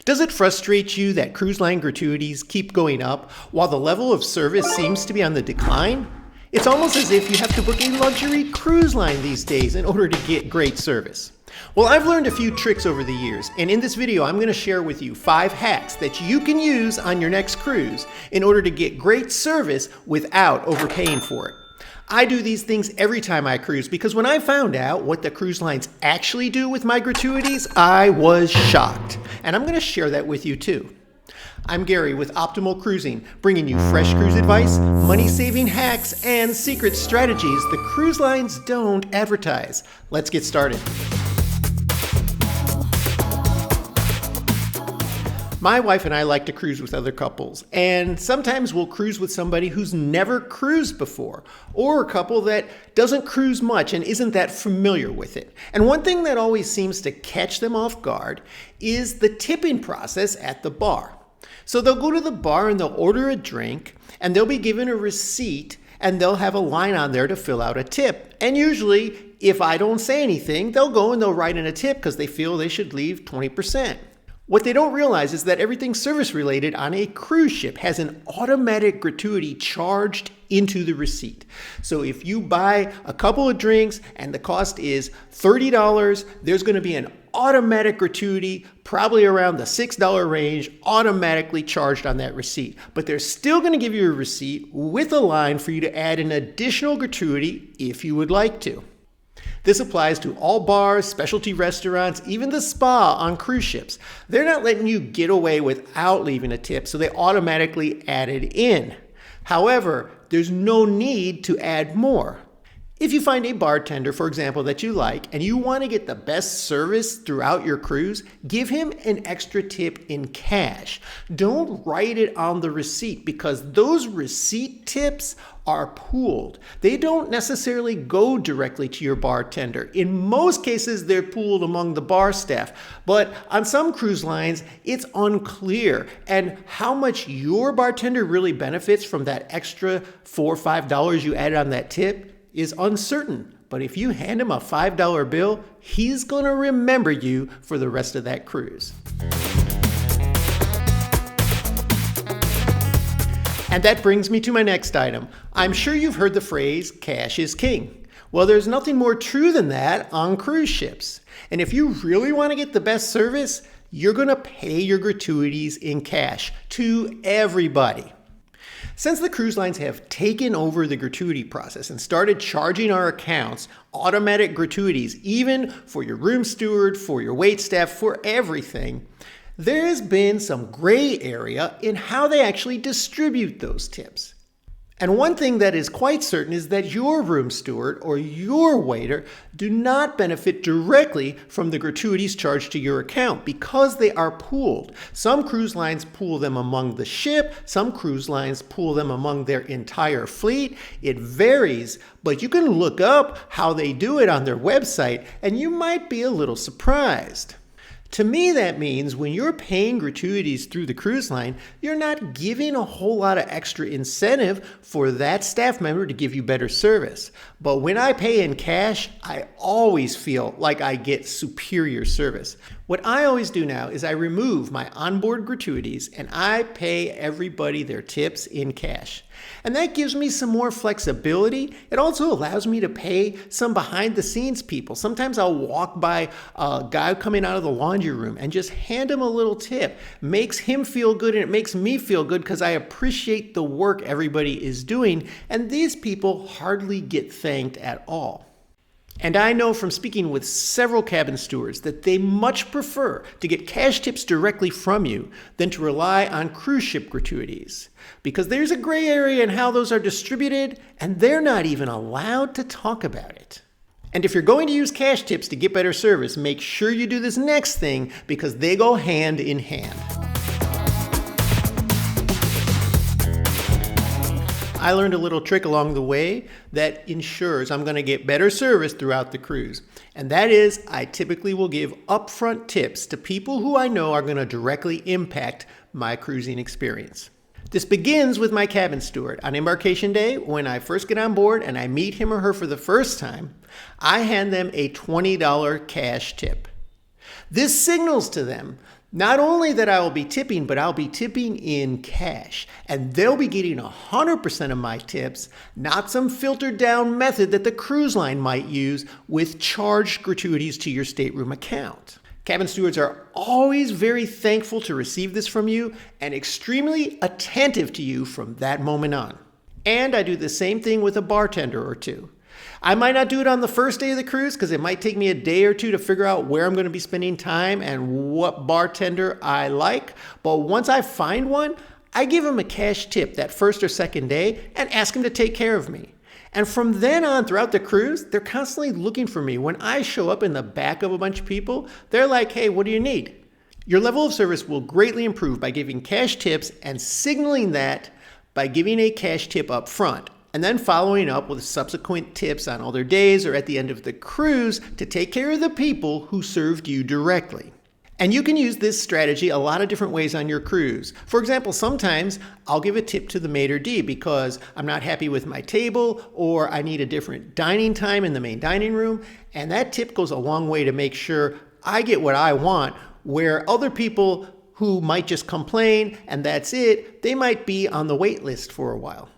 Does it frustrate you that cruise line gratuities keep going up while the level of service seems to be on the decline? It's almost as if you have to book a luxury cruise line these days in order to get great service. Well, I've learned a few tricks over the years, and in this video I'm going to share with you 5 hacks that you can use on your next cruise in order to get great service without overpaying for it. I do these things every time I cruise because when I found out what the cruise lines actually do with my gratuities, I was shocked. And I'm going to share that with you too. I'm Gary with Optimal Cruising, bringing you fresh cruise advice, money-saving hacks, and secret strategies the cruise lines don't advertise. Let's get started. My wife and I like to cruise with other couples, and sometimes we'll cruise with somebody who's never cruised before, or a couple that doesn't cruise much and isn't that familiar with it. And one thing that always seems to catch them off guard is the tipping process at the bar. So they'll go to the bar and they'll order a drink, and they'll be given a receipt, and they'll have a line on there to fill out a tip. And usually, if I don't say anything, they'll go and they'll write in a tip because they feel they should leave 20%. What they don't realize is that everything service related on a cruise ship has an automatic gratuity charged into the receipt. So if you buy a couple of drinks and the cost is $30, there's going to be an automatic gratuity, probably around the $6 range, automatically charged on that receipt. But they're still going to give you a receipt with a line for you to add an additional gratuity if you would like to. This applies to all bars, specialty restaurants, even the spa on cruise ships. They're not letting you get away without leaving a tip, so they automatically add it in. However, there's no need to add more. If you find a bartender, for example, that you like, and you want to get the best service throughout your cruise, give him an extra tip in cash. Don't write it on the receipt because those receipt tips are pooled. They don't necessarily go directly to your bartender. In most cases, they're pooled among the bar staff. But on some cruise lines, it's unclear. And how much your bartender really benefits from that extra $4 or $5 you added on that tip is uncertain. But if you hand him a $5 bill, he's going to remember you for the rest of that cruise. And that brings me to my next item. I'm sure you've heard the phrase, cash is king. Well, there's nothing more true than that on cruise ships. And if you really want to get the best service, you're going to pay your gratuities in cash to everybody. Since the cruise lines have taken over the gratuity process and started charging our accounts automatic gratuities, even for your room steward, for your wait staff, for everything, there has been some gray area in how they actually distribute those tips. And one thing that is quite certain is that your room steward or your waiter do not benefit directly from the gratuities charged to your account because they are pooled. Some cruise lines pool them among the ship, some cruise lines pool them among their entire fleet. It varies, but you can look up how they do it on their website and you might be a little surprised. To me, that means when you're paying gratuities through the cruise line, you're not giving a whole lot of extra incentive for that staff member to give you better service. But when I pay in cash, I always feel like I get superior service. What I always do now is I remove my onboard gratuities and I pay everybody their tips in cash. And that gives me some more flexibility. It also allows me to pay some behind the scenes people. Sometimes I'll walk by a guy coming out of the laundry room and just hand him a little tip. Makes him feel good and it makes me feel good because I appreciate the work everybody is doing. And these people hardly get thanked at all. And I know from speaking with several cabin stewards that they much prefer to get cash tips directly from you than to rely on cruise ship gratuities. Because there's a gray area in how those are distributed, and they're not even allowed to talk about it. And if you're going to use cash tips to get better service, make sure you do this next thing because they go hand in hand. I learned a little trick along the way that ensures I'm going to get better service throughout the cruise. And that is, I typically will give upfront tips to people who I know are going to directly impact my cruising experience. This begins with my cabin steward. On embarkation day, when I first get on board and I meet him or her for the first time, I hand them a $20 cash tip. This signals to them Not only that I will be tipping, but I'll be tipping in cash. And they'll be getting 100% of my tips, not some filtered down method that the cruise line might use with charged gratuities to your stateroom account. Cabin stewards are always very thankful to receive this from you and extremely attentive to you from that moment on. And I do the same thing with a bartender or two. I might not do it on the first day of the cruise because it might take me a day or two to figure out where I'm going to be spending time and what bartender I like. But once I find one, I give them a cash tip that first or second day and ask them to take care of me. And from then on throughout the cruise, they're constantly looking for me. When I show up in the back of a bunch of people, they're like, hey, what do you need? Your level of service will greatly improve by giving cash tips and signaling that by giving a cash tip up front, and then following up with subsequent tips on other days or at the end of the cruise to take care of the people who served you directly. And you can use this strategy a lot of different ways on your cruise. For example, sometimes I'll give a tip to the maitre d' because I'm not happy with my table or I need a different dining time in the main dining room. And that tip goes a long way to make sure I get what I want, where other people who might just complain and that's it, they might be on the wait list for a while.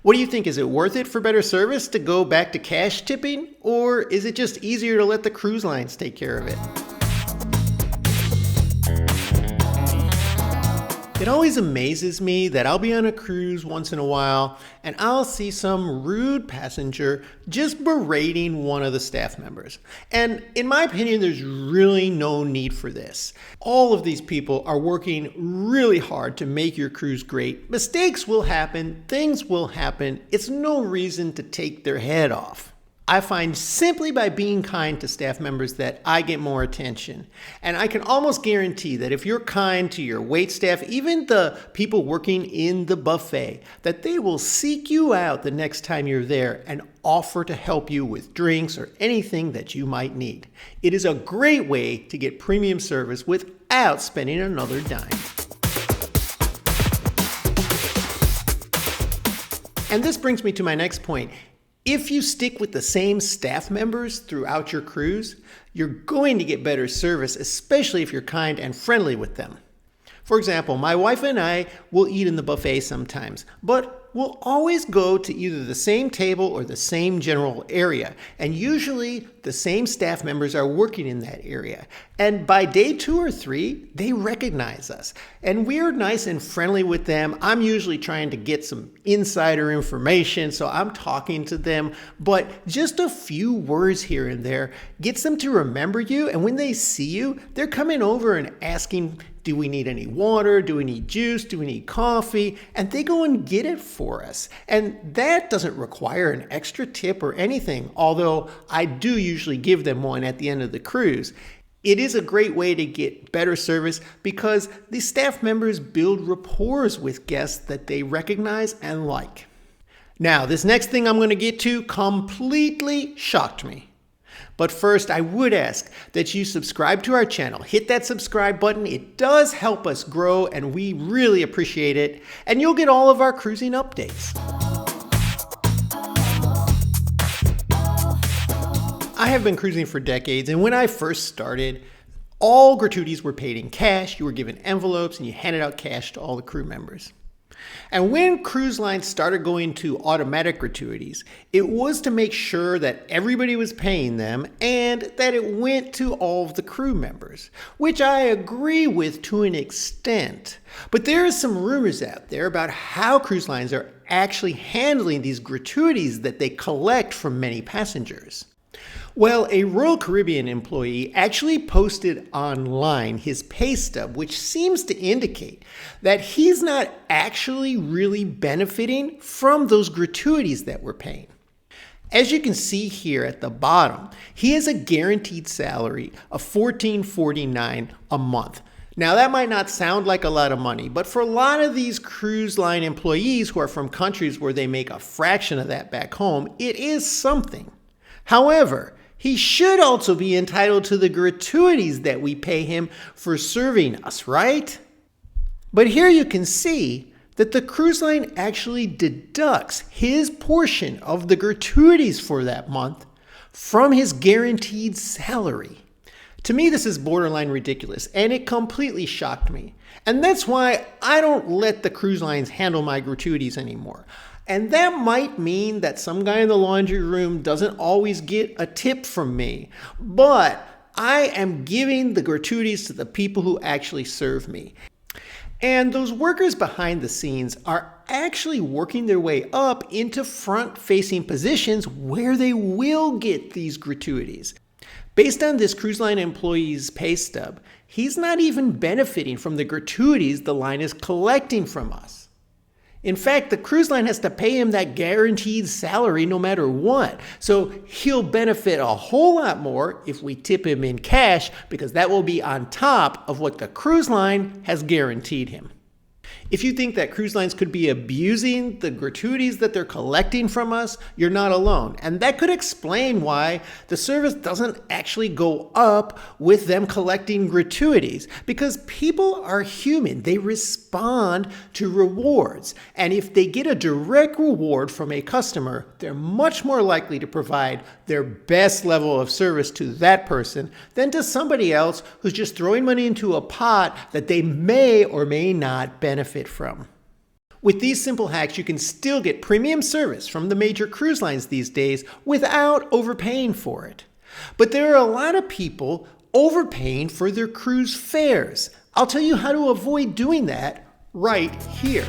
What do you think? Is it worth it for better service to go back to cash tipping? Or is it just easier to let the cruise lines take care of it? It always amazes me that I'll be on a cruise once in a while and I'll see some rude passenger just berating one of the staff members. And in my opinion, there's really no need for this. All of these people are working really hard to make your cruise great. Mistakes will happen, things will happen. It's no reason to take their head off. I find simply by being kind to staff members that I get more attention. And I can almost guarantee that if you're kind to your wait staff, even the people working in the buffet, that they will seek you out the next time you're there and offer to help you with drinks or anything that you might need. It is a great way to get premium service without spending another dime. And this brings me to my next point. If you stick with the same staff members throughout your cruise, you're going to get better service, especially if you're kind and friendly with them. For example, my wife and I will eat in the buffet sometimes, but we'll always go to either the same table or the same general area. And usually the same staff members are working in that area. And by day 2 or 3, they recognize us. And we're nice and friendly with them. I'm usually trying to get some insider information, so I'm talking to them. But just a few words here and there gets them to remember you. And when they see you, they're coming over and asking, do we need any water? Do we need juice? Do we need coffee? And they go and get it for us. And that doesn't require an extra tip or anything, although I do usually give them one at the end of the cruise. It is a great way to get better service because the staff members build rapport with guests that they recognize and like. Now, this next thing I'm going to get to completely shocked me. But first, I would ask that you subscribe to our channel. Hit that subscribe button. It does help us grow, and we really appreciate it. And you'll get all of our cruising updates. I have been cruising for decades, and when I first started, all gratuities were paid in cash. You were given envelopes, and you handed out cash to all the crew members. And when cruise lines started going to automatic gratuities, it was to make sure that everybody was paying them and that it went to all of the crew members, which I agree with to an extent. But there are some rumors out there about how cruise lines are actually handling these gratuities that they collect from many passengers. Well, a Royal Caribbean employee actually posted online his pay stub, which seems to indicate that he's not actually really benefiting from those gratuities that we're paying. As you can see here at the bottom, he has a guaranteed salary of $14.49 a month. Now, that might not sound like a lot of money, but for a lot of these cruise line employees who are from countries where they make a fraction of that back home, it is something. However, he should also be entitled to the gratuities that we pay him for serving us, right? But here you can see that the cruise line actually deducts his portion of the gratuities for that month from his guaranteed salary. To me, this is borderline ridiculous, and it completely shocked me. And that's why I don't let the cruise lines handle my gratuities anymore. And that might mean that some guy in the laundry room doesn't always get a tip from me, but I am giving the gratuities to the people who actually serve me. And those workers behind the scenes are actually working their way up into front-facing positions where they will get these gratuities. Based on this cruise line employee's pay stub, he's not even benefiting from the gratuities the line is collecting from us. In fact, the cruise line has to pay him that guaranteed salary no matter what. So he'll benefit a whole lot more if we tip him in cash, because that will be on top of what the cruise line has guaranteed him. If you think that cruise lines could be abusing the gratuities that they're collecting from us, you're not alone. And that could explain why the service doesn't actually go up with them collecting gratuities. Because people are human. They respond to rewards. And if they get a direct reward from a customer, they're much more likely to provide their best level of service to that person than to somebody else who's just throwing money into a pot that they may or may not benefit from. With these simple hacks, you can still get premium service from the major cruise lines these days without overpaying for it. But there are a lot of people overpaying for their cruise fares. I'll tell you how to avoid doing that right here.